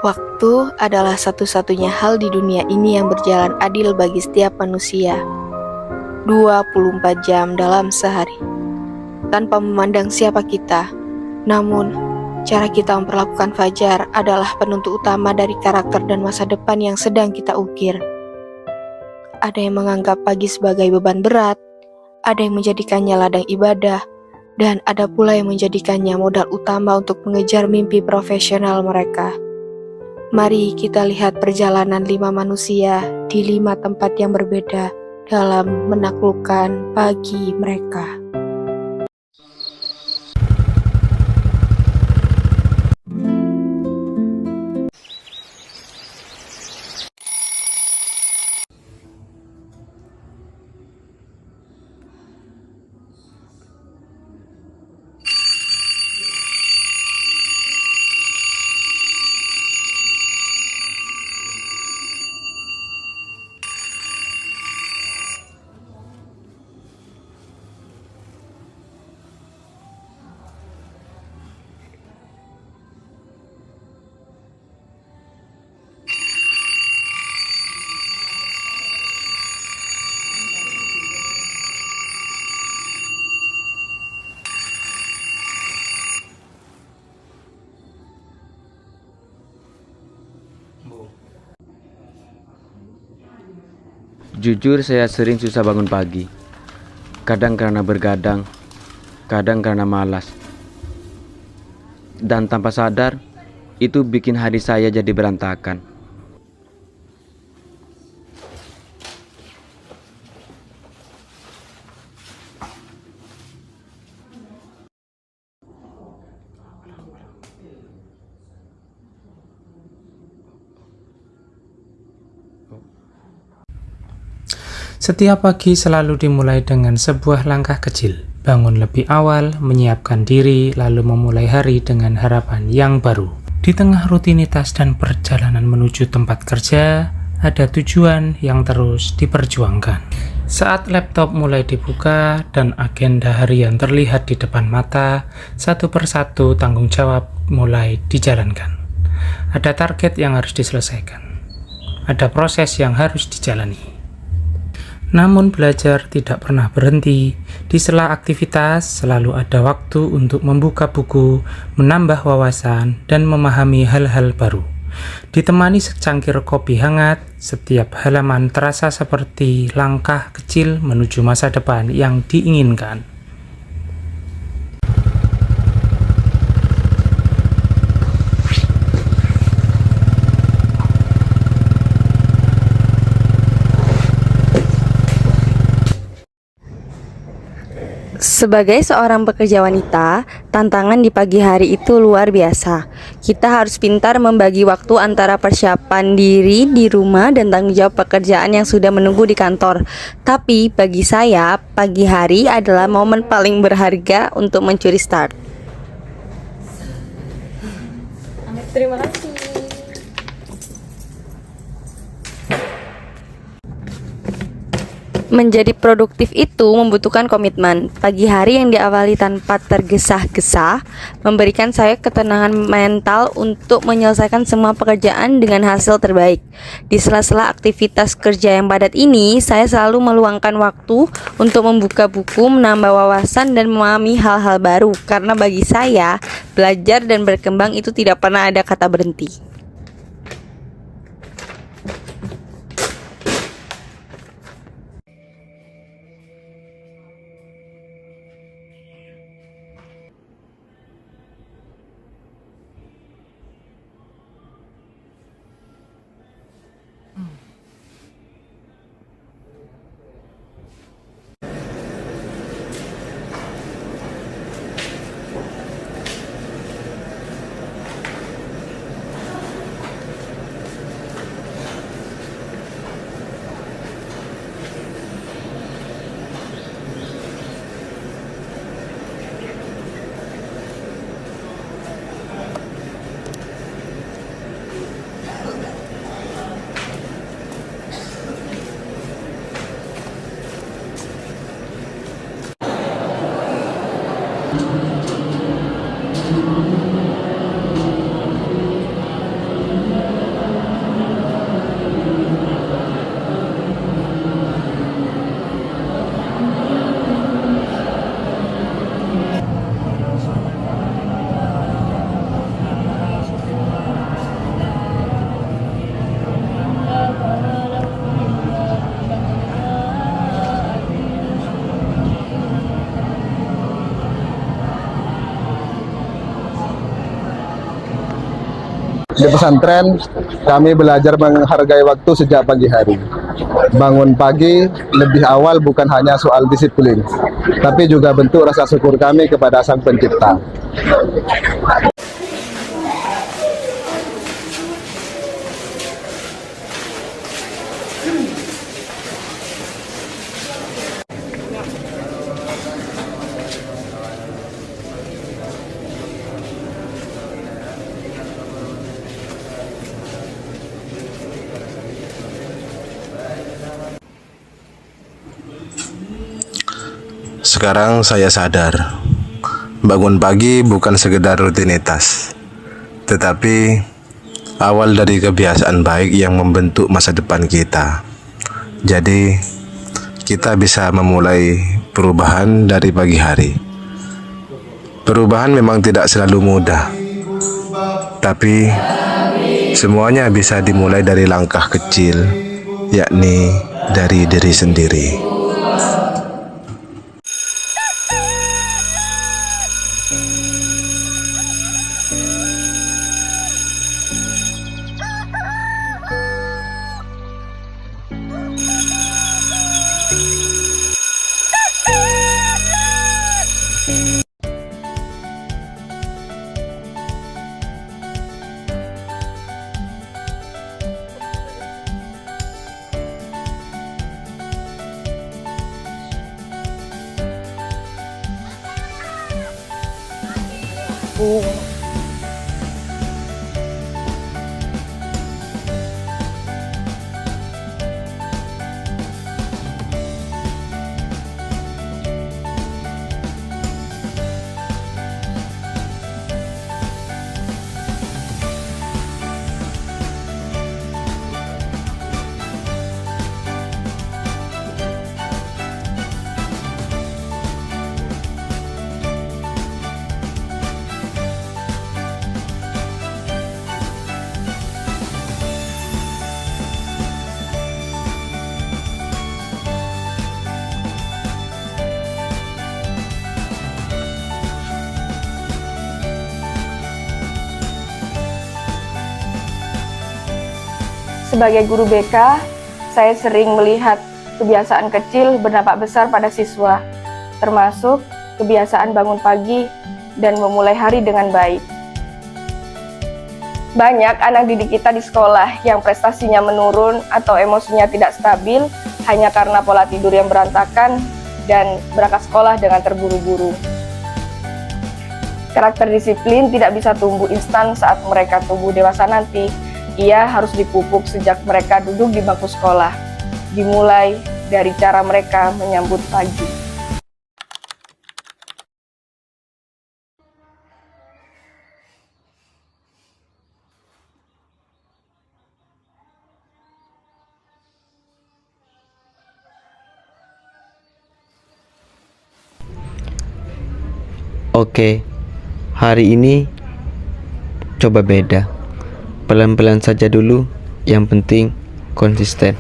Waktu adalah satu-satunya hal di dunia ini yang berjalan adil bagi setiap manusia. 24 jam dalam sehari. Tanpa memandang siapa kita. Namun, cara kita memperlakukan fajar adalah penentu utama dari karakter dan masa depan yang sedang kita ukir. Ada yang menganggap pagi sebagai beban berat, ada yang menjadikannya ladang ibadah, dan ada pula yang menjadikannya modal utama untuk mengejar mimpi profesional mereka. Mari kita lihat perjalanan 5 manusia di 5 tempat yang berbeda dalam menaklukkan pagi mereka. Jujur saya sering susah bangun pagi. Kadang karena bergadang, kadang karena malas. Dan tanpa sadar, itu bikin hari saya jadi berantakan. Setiap pagi selalu dimulai dengan sebuah langkah kecil. Bangun lebih awal, menyiapkan diri, lalu memulai hari dengan harapan yang baru. Di tengah rutinitas dan perjalanan menuju tempat kerja, ada tujuan yang terus diperjuangkan. Saat laptop mulai dibuka dan agenda harian terlihat di depan mata, satu persatu tanggung jawab mulai dijalankan. Ada target yang harus diselesaikan. Ada proses yang harus dijalani. Namun belajar tidak pernah berhenti. Di sela aktivitas selalu ada waktu untuk membuka buku, menambah wawasan, dan memahami hal-hal baru. Ditemani secangkir kopi hangat, setiap halaman terasa seperti langkah kecil menuju masa depan yang diinginkan. Sebagai seorang pekerja wanita, tantangan di pagi hari itu luar biasa. Kita harus pintar membagi waktu antara persiapan diri di rumah dan tanggung jawab pekerjaan yang sudah menunggu di kantor. Tapi bagi saya, pagi hari adalah momen paling berharga untuk mencuri start. Terima kasih. Menjadi produktif itu membutuhkan komitmen. Pagi hari yang diawali tanpa tergesa-gesa memberikan saya ketenangan mental untuk menyelesaikan semua pekerjaan dengan hasil terbaik. Di sela-sela aktivitas kerja yang padat ini, saya selalu meluangkan waktu untuk membuka buku, menambah wawasan, dan memahami hal-hal baru. Karena bagi saya, belajar dan berkembang itu tidak pernah ada kata berhenti. Di pesantren, kami belajar menghargai waktu sejak pagi hari. Bangun pagi lebih awal bukan hanya soal disiplin, tapi juga bentuk rasa syukur kami kepada Sang Pencipta. Sekarang saya sadar, bangun pagi bukan sekedar rutinitas, tetapi awal dari kebiasaan baik yang membentuk masa depan kita. Jadi, kita bisa memulai perubahan dari pagi hari. Perubahan memang tidak selalu mudah, tapi semuanya bisa dimulai dari langkah kecil, yakni dari diri sendiri. Sebagai guru BK, saya sering melihat kebiasaan kecil berdampak besar pada siswa, termasuk kebiasaan bangun pagi dan memulai hari dengan baik. Banyak anak didik kita di sekolah yang prestasinya menurun atau emosinya tidak stabil hanya karena pola tidur yang berantakan dan berangkat sekolah dengan terburu-buru. Karakter disiplin tidak bisa tumbuh instan saat mereka tumbuh dewasa nanti. Ia harus dipupuk sejak mereka duduk di bangku sekolah, dimulai dari cara mereka menyambut pagi. Oke, hari ini coba beda. Pelan-pelan saja dulu, yang penting konsisten.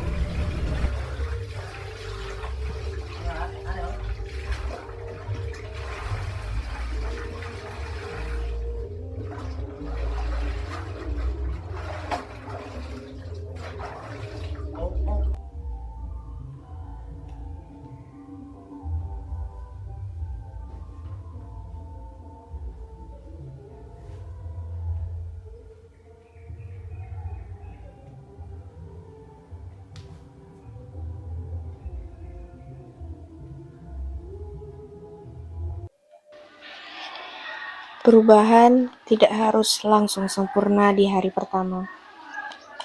Perubahan tidak harus langsung sempurna di hari pertama.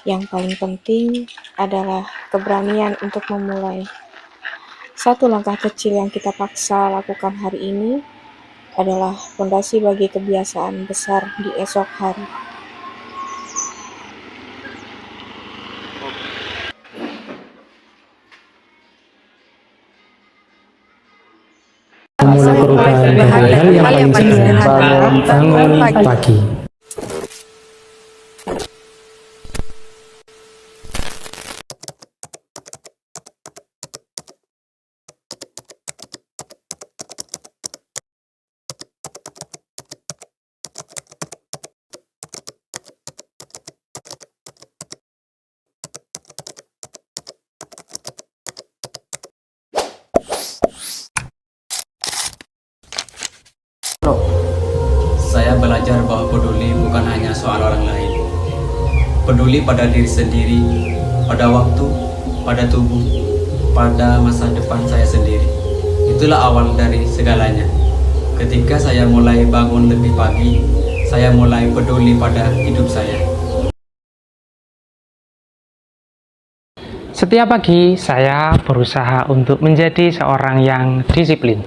Yang paling penting adalah keberanian untuk memulai. Satu langkah kecil yang kita paksa lakukan hari ini adalah fondasi bagi kebiasaan besar di esok hari. Memulai perubahan dari hal yang paling sederhana, bangun pagi. belajar bahwa peduli bukan hanya soal orang lain. Peduli pada diri sendiri, pada waktu, pada tubuh, pada masa depan saya sendiri. Itulah awal dari segalanya. Ketika saya mulai bangun lebih pagi, saya mulai peduli pada hidup saya. Setiap pagi saya berusaha untuk menjadi seorang yang disiplin.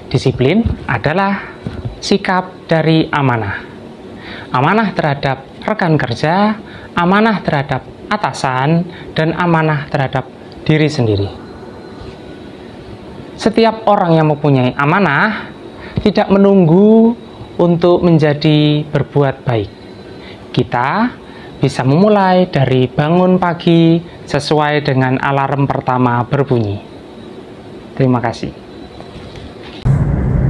Disiplin adalah sikap dari amanah. Amanah terhadap rekan kerja, amanah terhadap atasan, dan amanah terhadap diri sendiri. Setiap orang yang mempunyai amanah tidak menunggu untuk menjadi berbuat baik. Kita bisa memulai dari bangun pagi sesuai dengan alarm pertama berbunyi. Terima kasih.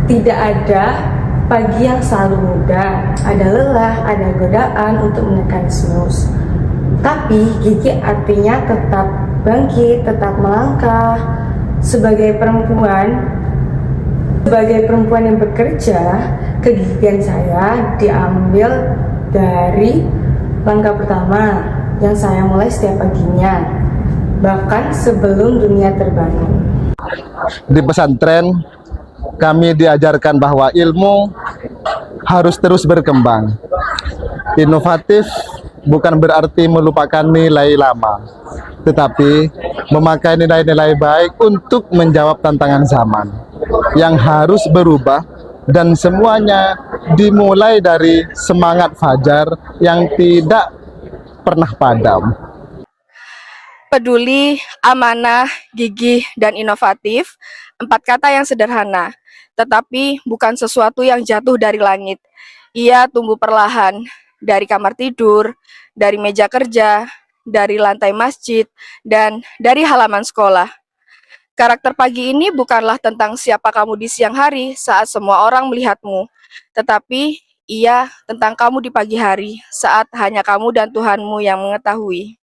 Tidak ada pagi yang selalu mudah, ada lelah, ada godaan untuk menekan snooze. Tapi gigih artinya tetap bangkit, tetap melangkah. Sebagai perempuan yang bekerja, kegigihan saya diambil dari langkah pertama yang saya mulai setiap paginya, bahkan sebelum dunia terbangun. Di pesantren, kami diajarkan bahwa ilmu harus terus berkembang. Inovatif bukan berarti melupakan nilai lama, tetapi memakai nilai-nilai baik untuk menjawab tantangan zaman yang harus berubah, dan semuanya dimulai dari semangat fajar yang tidak pernah padam. Peduli, amanah, gigih, dan inovatif, 4 kata yang sederhana, tetapi bukan sesuatu yang jatuh dari langit. Ia tumbuh perlahan, dari kamar tidur, dari meja kerja, dari lantai masjid, dan dari halaman sekolah. Karakter pagi ini bukanlah tentang siapa kamu di siang hari saat semua orang melihatmu, tetapi ia tentang kamu di pagi hari saat hanya kamu dan Tuhanmu yang mengetahui.